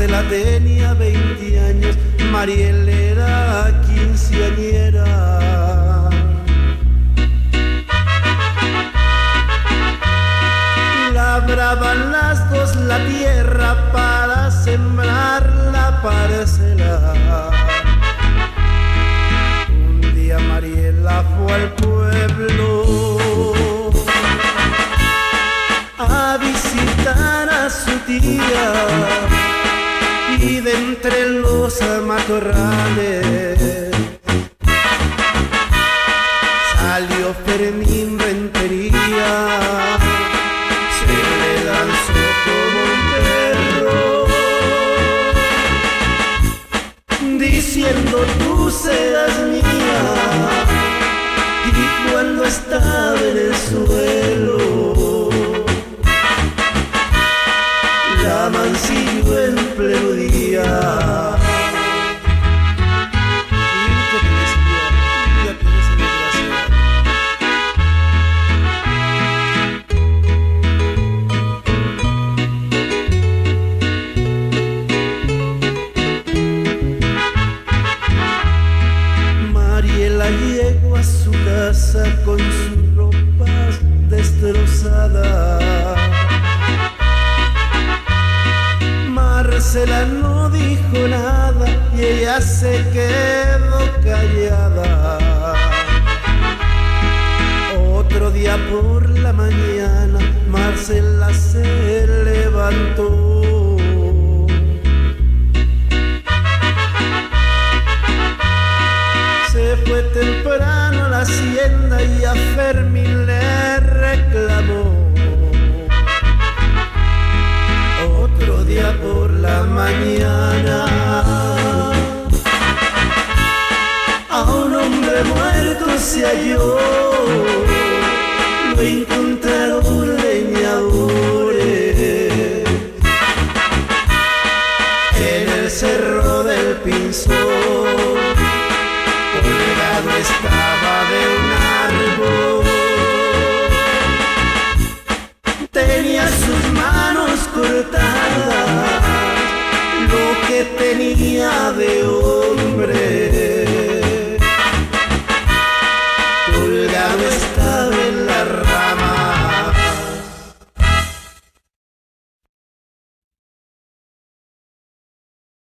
Marcela tenía 20 años, Mariel era quinceañera. Labraban las dos la tierra para sembrar la parcela. Un día Mariela fue al pueblo a visitar a su tía, y de entre los matorrales salió Fermín Rentería. Se le lanzó como un perro, diciendo tú serás mía. Y cuando estaba en el suelo, la mancilló en pleno día. Mariela llegó a su casa con sus ropas destrozadas. Marcela no dijo nada y ella se quedó callada. Otro día por la mañana Marcela se levantó. Se fue temprano a la hacienda y a Fermín le reclamó. Otro día por la mañana a un hombre muerto se halló.